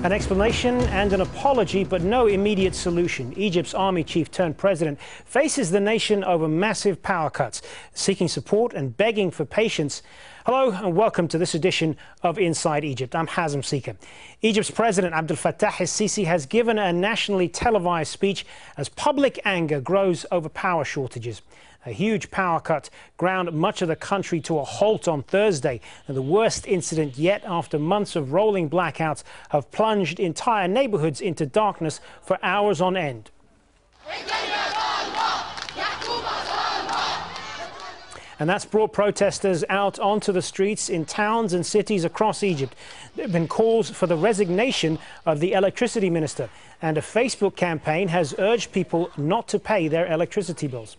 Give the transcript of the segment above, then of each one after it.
An explanation and an apology, but no immediate solution. Egypt's army chief turned president faces the nation over massive power cuts, seeking support and begging for patience. Hello and welcome to this edition of Inside Egypt. I'm Hazem Seeker. Egypt's president Abdel Fattah el-Sisi has given a nationally televised speech as public anger grows over power shortages. A huge power cut ground much of the country to a halt on Thursday, and the worst incident yet after months of rolling blackouts have plunged entire neighbourhoods into darkness for hours on end. And that's brought protesters out onto the streets in towns and cities across Egypt. There have been calls for the resignation of the electricity minister, and a Facebook campaign has urged people not to pay their electricity bills.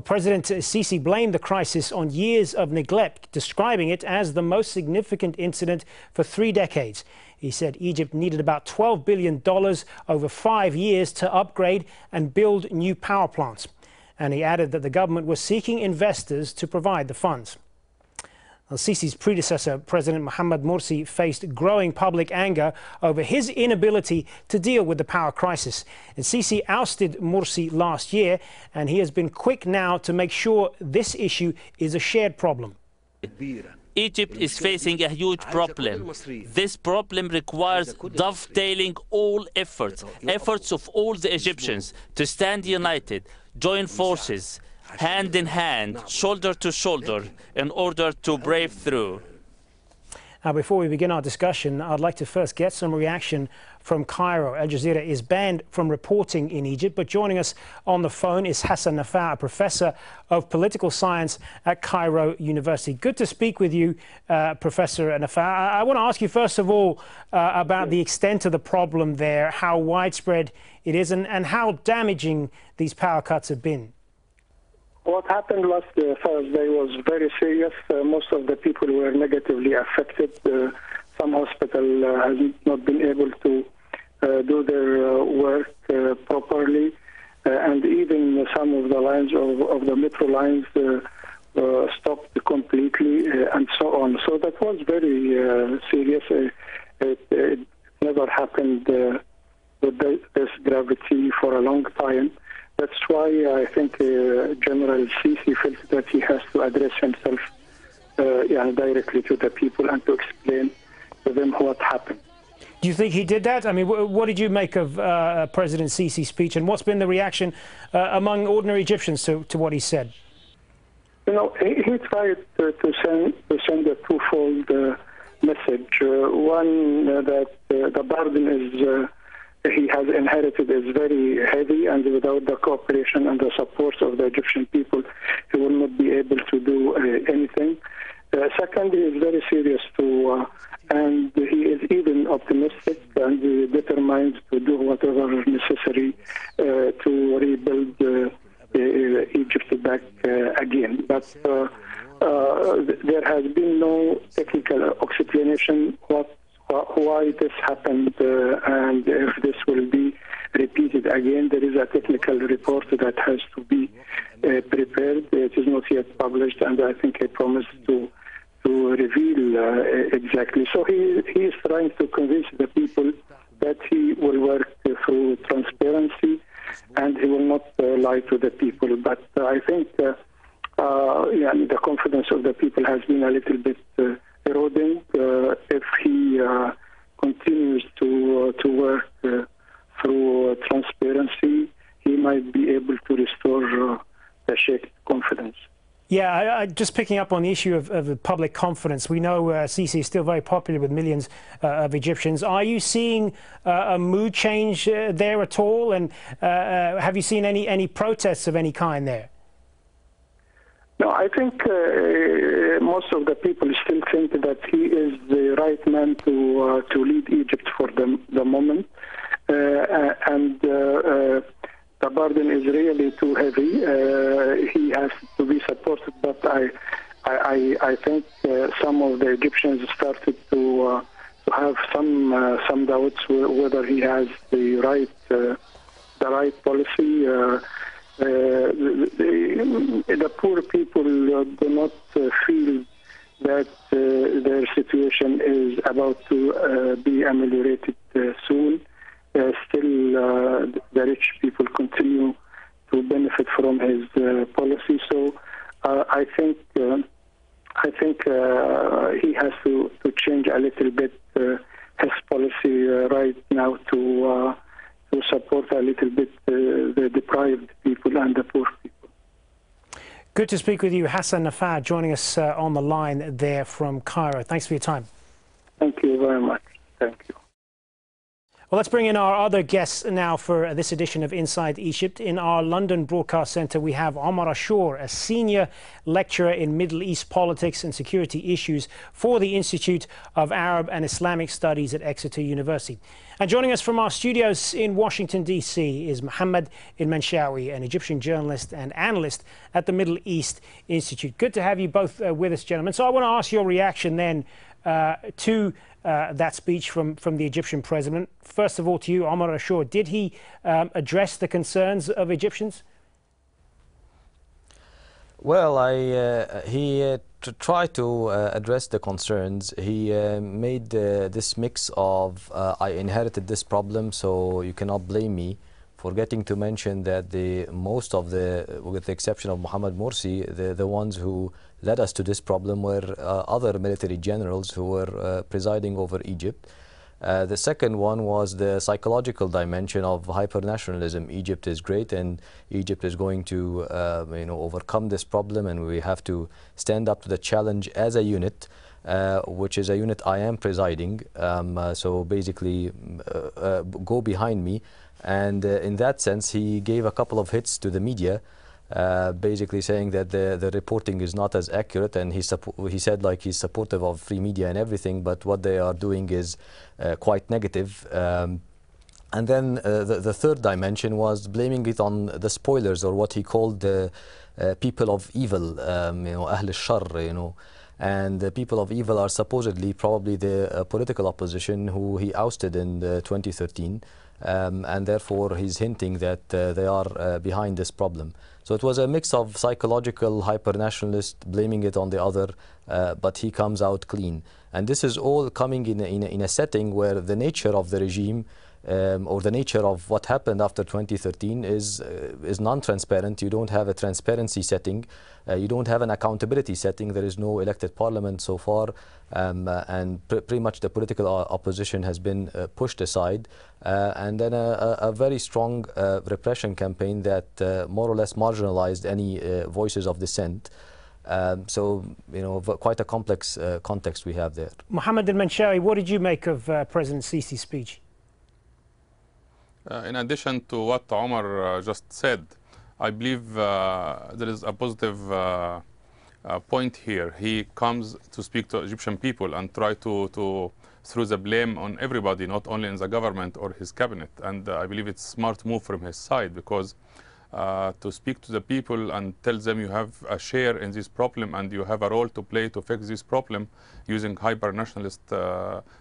President Sisi blamed the crisis on years of neglect, describing it as the most significant incident for 3 decades. He said Egypt needed about $12 billion over 5 years to upgrade and build new power plants. And he added that the government was seeking investors to provide the funds. Al-Sisi's predecessor, President Mohamed Morsi, faced growing public anger over his inability to deal with the power crisis. And Sisi ousted Morsi last year, and he has been quick now to make sure this issue is a shared problem. Egypt is facing a huge problem. This problem requires dovetailing all efforts of all the Egyptians to stand united, join forces, hand in hand, shoulder to shoulder, in order to brave through. Now, before we begin our discussion, I'd like to first get some reaction from Cairo. Al Jazeera is banned from reporting in Egypt, but joining us on the phone is Hassan Nafaa, a professor of political science at Cairo University. Good to speak with you, Professor Nafaa. I want to ask you, first of all, about the extent of the problem there, how widespread it is, and how damaging these power cuts have been. What happened last Thursday was very serious. Most of the people were negatively affected. Some hospitals have not been able to do their work properly. And even some of the lines of the metro lines stopped completely and so on. So that was very serious. It never happened with this gravity for a long time. That's why I think General Sisi felt that he has to address himself directly to the people and to explain to them what happened. Do you think he did that? I mean, what did you make of President Sisi's speech, and what's been the reaction among ordinary Egyptians to what he said? You know, he tried to send a twofold message. One, that the burden is he has inherited is very heavy, and without the cooperation and the support of the Egyptian people, he will not be able to do anything. Second, he is very serious and he is even optimistic and determined to do whatever necessary to rebuild Egypt back again. But there has been no technical explanation why this happened and if this will be repeated again. There is a technical report that has to be prepared. It is not yet published, and I think he promised to reveal exactly. So he is trying to convince the people that he will work through transparency and he will not lie to the people. But I think the confidence of the people has been a little bit eroding. If he continues to work through transparency, he might be able to restore the shaken confidence. Yeah, just picking up on the issue of public confidence, we know Sisi is still very popular with millions of Egyptians. Are you seeing a mood change there at all? And have you seen any protests of any kind there? No, I think most of the people still think that he is the right man to lead Egypt for the moment, and the burden is really too heavy. He has to be supported, but I think some of the Egyptians started to have some doubts whether he has the right policy. The poor people do not feel that their situation is about to be ameliorated soon. Still, the rich people continue to benefit from his policy. So I think he has to change a little bit his policy right now to support a little bit the deprived people and the poor people. Good to speak with you, Hassan Nafad, joining us on the line there from Cairo. Thanks for your time. Thank you very much. Thank you. Well, let's bring in our other guests now for this edition of Inside Egypt. In our London Broadcast Centre, we have Omar Ashur, a senior lecturer in Middle East politics and security issues for the Institute of Arab and Islamic Studies at Exeter University. And joining us from our studios in Washington, D.C. is Mohammed al-Manshawi, an Egyptian journalist and analyst at the Middle East Institute. Good to have you both with us, gentlemen. So I want to ask your reaction then to that speech from the Egyptian president. First of all, to you, Omar Ashur, did he address the concerns of Egyptians? Well, he tried to address the concerns. He made this mix of I inherited this problem, so you cannot blame me, forgetting to mention that most of with the exception of Mohammed Morsi, the ones who led us to this problem were other military generals who were presiding over Egypt. The second one was the psychological dimension of hyper-nationalism. Egypt is great and Egypt is going to overcome this problem, and we have to stand up to the challenge as a unit, which is a unit I am presiding. So basically go behind me. And in that sense, he gave a couple of hits to the media, basically saying that the reporting is not as accurate, and he said like he's supportive of free media and everything, but what they are doing is quite negative. And then the third dimension was blaming it on the spoilers, or what he called the people of evil, ahl al-shar, and the people of evil are supposedly probably the political opposition who he ousted in 2013. And therefore he's hinting that they are behind this problem. So it was a mix of psychological hyper-nationalist, blaming it on the other, but he comes out clean. And this is all coming in a setting where the nature of the regime or the nature of what happened after 2013 is non-transparent. You don't have a transparency setting. You don't have an accountability setting. There is no elected parliament so far, and pretty much the political opposition has been pushed aside, and then a very strong repression campaign that more or less marginalized any voices of dissent. So, quite a complex context we have there. Mohammed al-Manshawi, what did you make of President Sisi's speech? In addition to what Omar just said, I believe there is a positive point here. He comes to speak to Egyptian people and try to throw the blame on everybody, not only in the government or his cabinet. And I believe it's a smart move from his side, because to speak to the people and tell them you have a share in this problem and you have a role to play to fix this problem using hyper-nationalist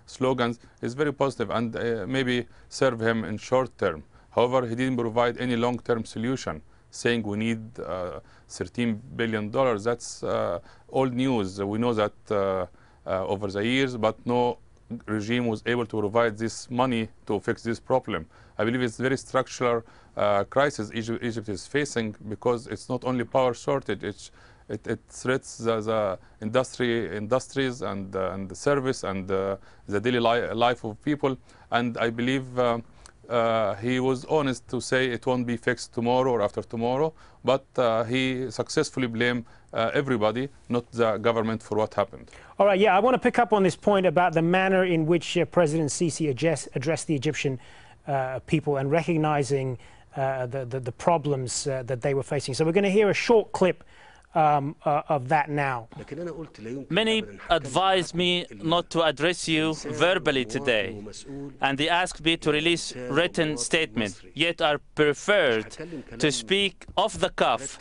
slogans is very positive, and maybe serve him in short term. However, he didn't provide any long-term solution, saying we need $13 billion. That's old news. We know that over the years, but no regime was able to provide this money to fix this problem. I believe it's very structural crisis Egypt is facing, because it's not only power shortage, it threats the industries and the service and the daily life of people. And I believe he was honest to say it won't be fixed tomorrow or after tomorrow, but he successfully blamed everybody, not the government, for what happened. All right, yeah, I want to pick up on this point about the manner in which President Sisi addressed the Egyptian people and recognizing the problems that they were facing. So we're going to hear a short clip of that now. Many advised me not to address you verbally today, and they asked me to release written statement, yet I preferred to speak off the cuff,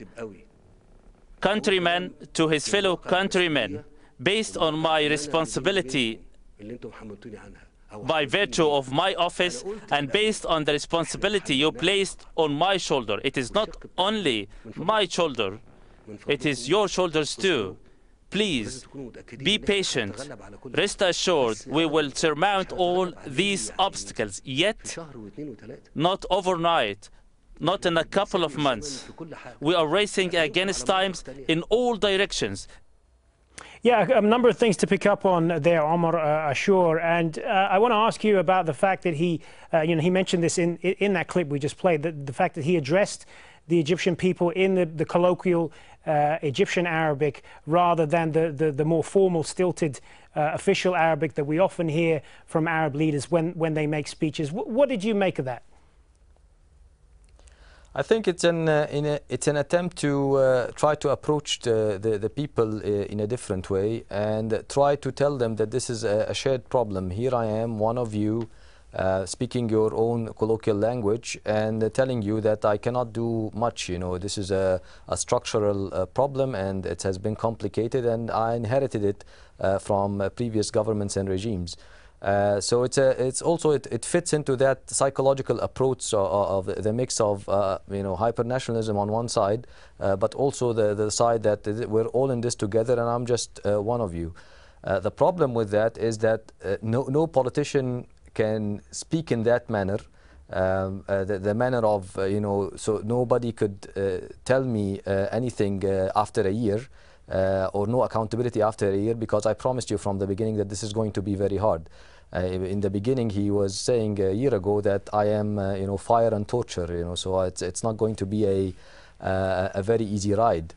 countryman to his fellow countrymen, based on my responsibility by virtue of my office and based on the responsibility you placed on my shoulder. It is not only my shoulder, it is your shoulders too. Please be patient. Rest assured we will surmount all these obstacles, yet not overnight, not in a couple of months. We are racing against times in all directions. Yeah, a number of things to pick up on there, Omar Ashur, and I want to ask you about the fact that he mentioned this in that clip we just played, the fact that he addressed the Egyptian people in the colloquial Egyptian Arabic rather than the more formal, stilted official Arabic that we often hear from Arab leaders when they make speeches. What did you make of that? I think it's an attempt to try to approach the people in a different way and try to tell them that this is a shared problem. Here I am, one of you, speaking your own colloquial language and telling you that I cannot do much. You know, this is a structural problem, and it has been complicated, and I inherited it from previous governments and regimes. So it fits into that psychological approach of the mix of hyper-nationalism on one side, but also the side that we're all in this together and I'm just one of you. The problem with that is that no politician can speak in that manner, the manner of, so nobody could tell me anything after a year, or no accountability after a year, because I promised you from the beginning that this is going to be very hard. In the beginning, he was saying a year ago that I am, fire and torture, so it's not going to be a very easy ride.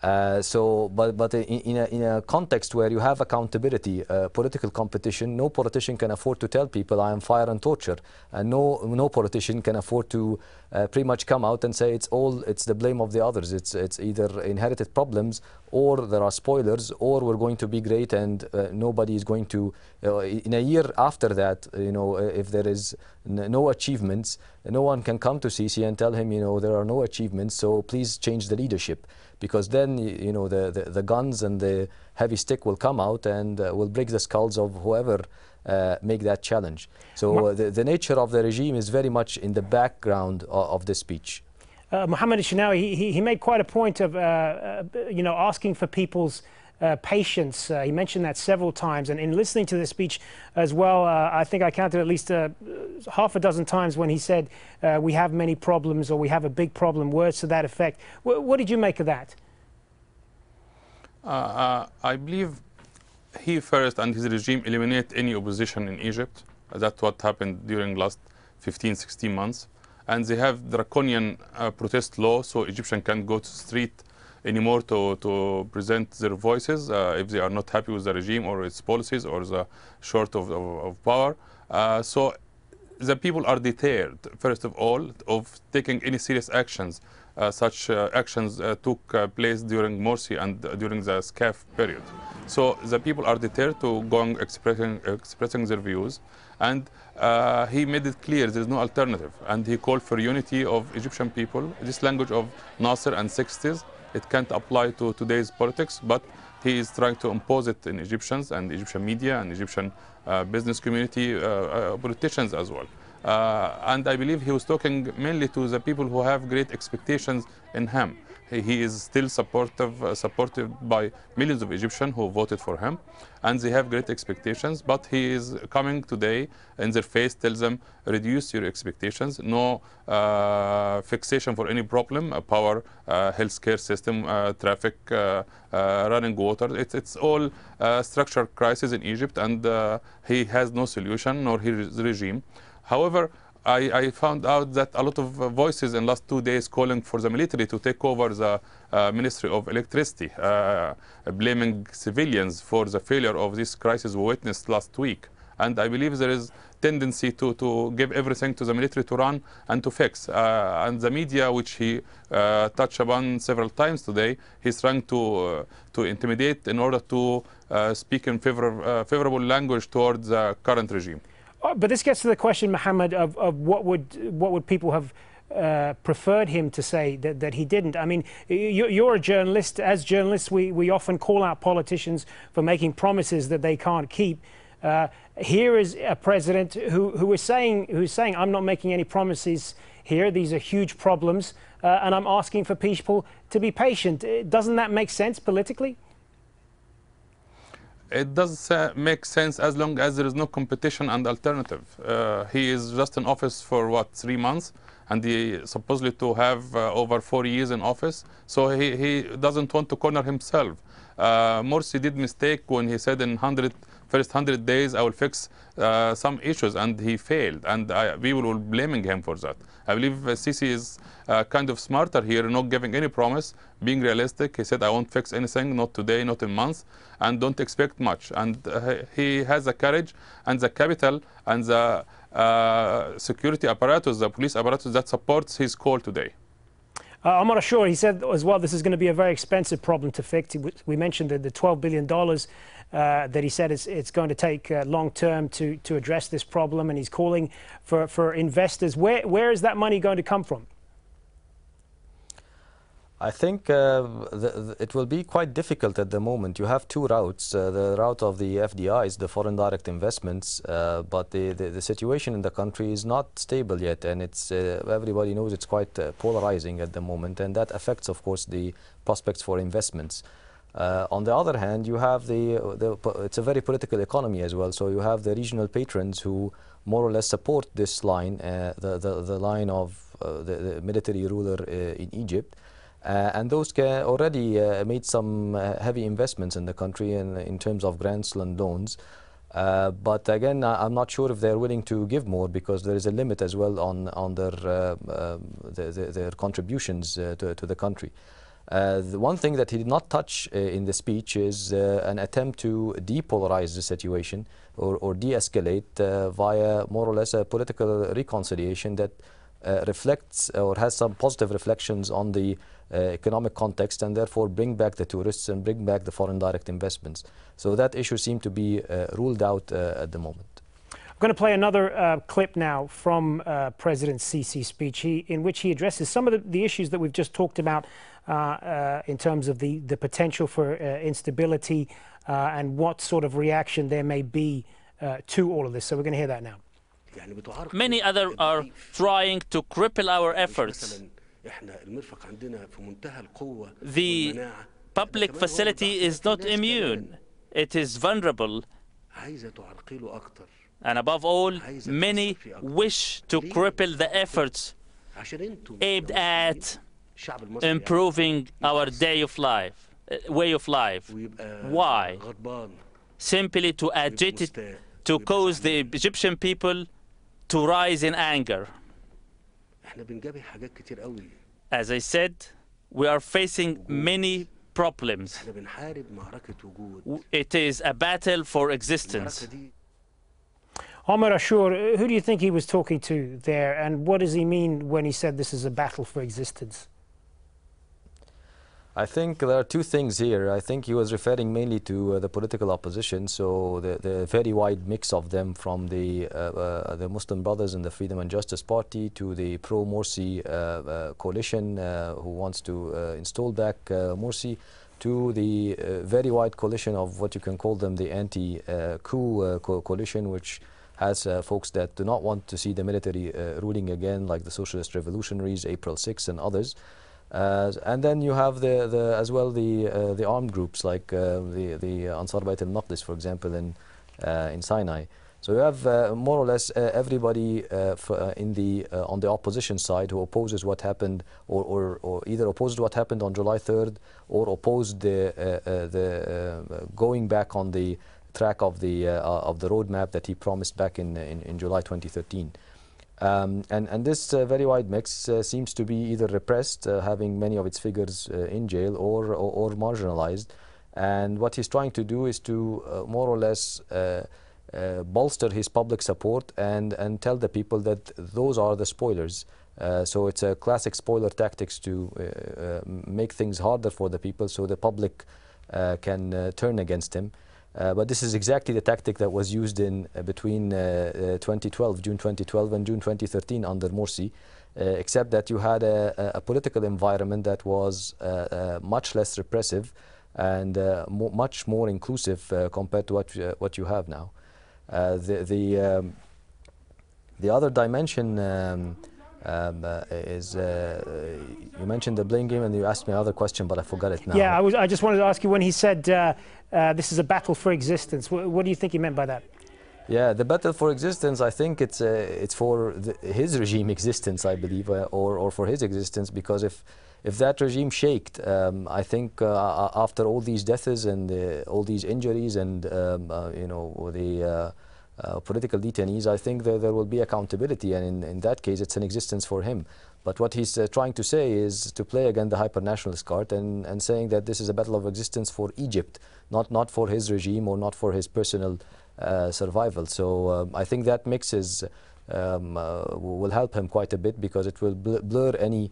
But in a context where you have accountability, political competition, no politician can afford to tell people I am fire and torture, and no politician can afford to pretty much come out and say it's the blame of the others. It's either inherited problems, or there are spoilers, or we're going to be great and nobody is going to. In a year after that, if there is no achievements, no one can come to Sisi and tell him, there are no achievements, so please change the leadership. Because then, the guns and the heavy stick will come out and will break the skulls of whoever make that challenge. So the nature of the regime is very much in the background of this speech. Mohammed al-Shinawi, he made quite a point of, asking for people's patience. He mentioned that several times, and in listening to the speech as well, I think I counted at least half a dozen times when he said we have many problems, or we have a big problem, words to that effect. What did you make of that? I believe he first and his regime eliminate any opposition in Egypt. That's what happened during last 15-16 months. And they have draconian protest law, so Egyptians can't go to the street anymore to present their voices if they are not happy with the regime or its policies or the short of power. So the people are deterred, first of all, of taking any serious actions. Such actions took place during Morsi and during the SCAF period. So the people are deterred to go on expressing their views, and he made it clear there is no alternative, and he called for unity of Egyptian people. This language of Nasser and 60s, it can't apply to today's politics, but he is trying to impose it in Egyptians and Egyptian media and Egyptian business community, politicians as well. And I believe he was talking mainly to the people who have great expectations in him. He is still supported by millions of Egyptians who voted for him, and they have great expectations. But he is coming today in their face, tells them, reduce your expectations, no fixation for any problem, power, healthcare system, traffic, running water. It's all structural crisis in Egypt, and he has no solution, nor his regime. However, I found out that a lot of voices in the last 2 days calling for the military to take over the Ministry of Electricity, blaming civilians for the failure of this crisis we witnessed last week. And I believe there is tendency to give everything to the military to run and to fix. And the media, which he touched upon several times today, he's trying to intimidate in order to speak in favorable language towards the current regime. But this gets to the question, Mohammed, of what would people have preferred him to say that he didn't. I mean, you're a journalist. As journalists, we often call out politicians for making promises that they can't keep. Here is a president who's saying, I'm not making any promises here. These are huge problems, and I'm asking for people to be patient. Doesn't that make sense politically? It does make sense as long as there is no competition and alternative. He is just in office for what, 3 months, and he supposedly to have over 4 years in office. So he doesn't want to corner himself. Morsi did mistake when he said in first 100 days I will fix some issues, and he failed, and people will blaming him for that. I believe Sisi is kind of smarter here, not giving any promise, being realistic. He said, I won't fix anything, not today, not in months, and don't expect much. And he has the courage and the capital and the security apparatus, the police apparatus that supports his call today. I'm not sure. He said as well this is going to be a very expensive problem to fix. We mentioned the $12 billion that he said it's going to take long term to address this problem, and he's calling for investors. Where is that money going to come from? I think it will be quite difficult at the moment. You have two routes. The route of the FDIs, the foreign direct investments, but the situation in the country is not stable yet, and it's everybody knows it's quite polarizing at the moment, and that affects, of course, the prospects for investments. On the other hand, you have it's a very political economy as well, so you have the regional patrons who more or less support this line, the line of the military ruler in Egypt. And those already made some heavy investments in the country in terms of grants and loans. But again, I'm not sure if they're willing to give more, because there is a limit as well on their contributions to the country. The one thing that he did not touch in the speech is an attempt to depolarize the situation or de-escalate via more or less a political reconciliation that reflects or has some positive reflections on the economic context, and therefore bring back the tourists and bring back the foreign direct investments. So that issue seemed to be ruled out at the moment. I'm going to play another clip now from President Sisi's speech, in which he addresses some of the issues that we've just talked about in terms of the potential for instability and what sort of reaction there may be to all of this. So we're going to hear that now. Many others are trying to cripple our efforts. The public facility is not immune. It is vulnerable. And above all, many wish to cripple the efforts aimed at improving our way of life. Why? Simply to agitate, to cause the Egyptian people to rise in anger. As I said, we are facing many problems. It is a battle for existence. Omar Ashur, who do you think he was talking to there, and what does he mean when he said this is a battle for existence? I think there are two things here. I think he was referring mainly to the political opposition, so the very wide mix of them, from the Muslim Brothers and the Freedom and Justice Party to the pro-Morsi coalition who wants to install back Morsi, to the very wide coalition of what you can call them the anti-coup coalition, which has folks that do not want to see the military ruling again, like the Socialist Revolutionaries, April 6, and others. And then you have as well the armed groups like the Ansar Bayt al-Maqdis, for example, in Sinai. So you have more or less everybody on the opposition side who opposes what happened, or either opposed what happened on July 3rd, or opposed the going back on the track of the roadmap that he promised back in July 2013. And this very wide mix seems to be either repressed, having many of its figures in jail, or marginalized. And what he's trying to do is to more or less bolster his public support and tell the people that those are the spoilers. So it's a classic spoiler tactics to make things harder for the people so the public can turn against him. But this is exactly the tactic that was used between June 2012 and June 2013 under Morsi, except that you had a political environment that was much less repressive and much more inclusive compared to what you have now. The other dimension You mentioned the blame game and you asked me another question, but I forgot it now. Yeah, I just wanted to ask you when he said this is a battle for existence. What do you think he meant by that? Yeah, the battle for existence, I think it's for his regime existence, I believe, or for his existence, because if that regime shaked, I think after all these deaths and all these injuries and the political detainees, I think there will be accountability, and in that case, it's an existence for him. But what he's trying to say is to play again the hyper-nationalist card and saying that this is a battle of existence for Egypt, not for his regime or not for his personal survival. So I think that mix will help him quite a bit, because it will blur any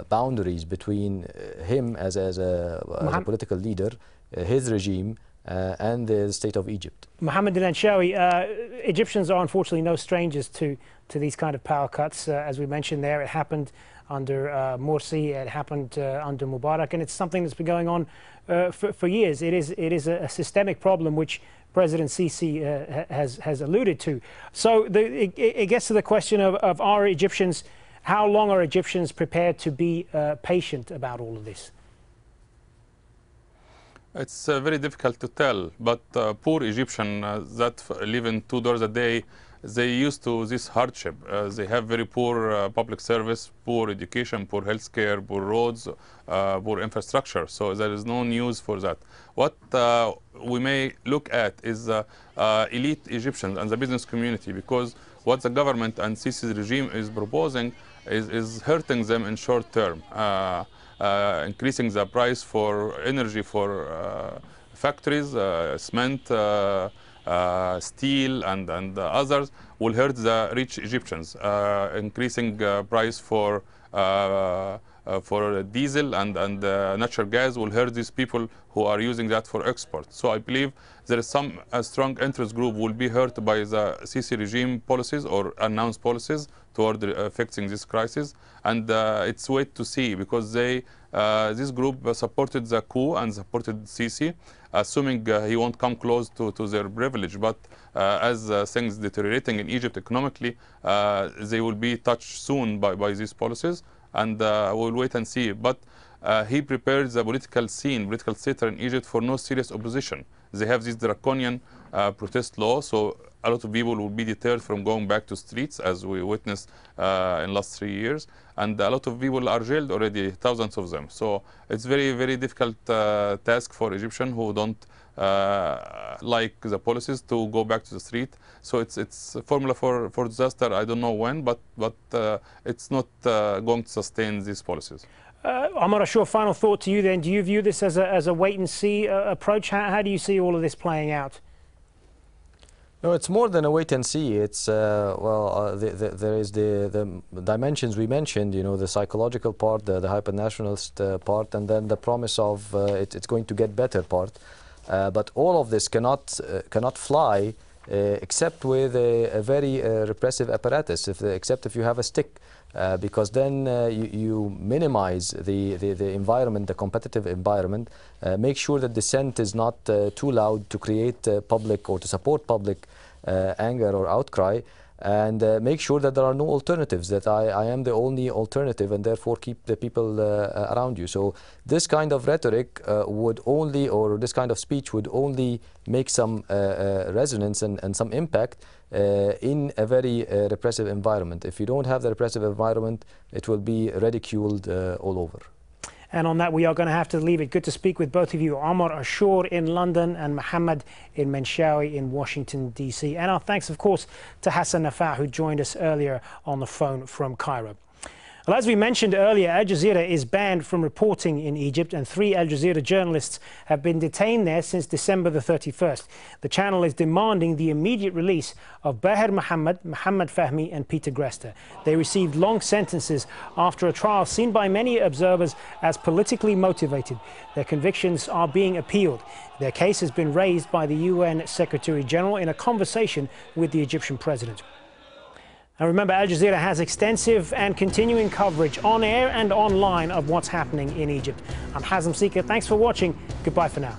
boundaries between him as a political leader, his regime, and the state of Egypt. Mohammed al-Anshawi, Egyptians are unfortunately no strangers to these kind of power cuts. As we mentioned there, it happened under Morsi, it happened under Mubarak, and it's something that's been going on for years. It is a systemic problem which President Sisi has alluded to. So it gets to the question of are Egyptians, how long are Egyptians prepared to be patient about all of this? It's very difficult to tell, but poor Egyptians that live in $2 a day, they used to this hardship. They have very poor public service, poor education, poor healthcare, poor roads, poor infrastructure. So there is no news for that. What we may look at is elite Egyptians and the business community, because what the government and Sisi's regime is proposing is hurting them in short term. Increasing the price for energy for factories, cement, steel, and others will hurt the rich Egyptians. Increasing price for diesel and natural gas will hurt these people who are using that for export. So I believe there is a strong interest group will be hurt by the Sisi regime policies or announced policies toward fixing this crisis. And it's wait to see, because this group supported the coup and supported Sisi, assuming he won't come close to their privilege. But as things deteriorating in Egypt economically, they will be touched soon by these policies. And we'll wait and see. But he prepared the political scene, political theater in Egypt for no serious opposition. They have this draconian protest law, so a lot of people will be deterred from going back to streets, as we witnessed in last 3 years. And a lot of people are jailed already, thousands of them. So it's very, very difficult task for Egyptians who don't like the policies to go back to the street. So it's a formula for disaster. I don't know when, but it's not going to sustain these policies. Omar Ashur, final thought to you then. Do you view this as a wait-and-see approach? How do you see all of this playing out? No, it's more than a wait and see. It's there is the dimensions we mentioned. You know, the psychological part, the hyper-nationalist part, and then the promise of it's going to get better part. But all of this cannot fly except with a very repressive apparatus. Except if you have a stick. Because then you minimize the environment, the competitive environment, make sure that dissent is not too loud to create public or to support public anger or outcry, and make sure that there are no alternatives, that I am the only alternative, and therefore keep the people around you. So this kind of rhetoric would only, or this kind of speech would only make some resonance and some impact in a very repressive environment. If you don't have the repressive environment, it will be ridiculed all over. And on that, we are going to have to leave it. Good to speak with both of you. Omar Ashur in London and Mohammed al-Anshawi in Washington, D.C. And our thanks, of course, to Hassan Nafaa, who joined us earlier on the phone from Cairo. Well, as we mentioned earlier, Al Jazeera is banned from reporting in Egypt, and 3 Al Jazeera journalists have been detained there since December the 31st. The channel is demanding the immediate release of Bahir Mohammed, Mohammed Fahmy and Peter Grester. They received long sentences after a trial seen by many observers as politically motivated. Their convictions are being appealed. Their case has been raised by the UN Secretary General in a conversation with the Egyptian president. And remember, Al Jazeera has extensive and continuing coverage on air and online of what's happening in Egypt. I'm Hazem Sika. Thanks for watching. Goodbye for now.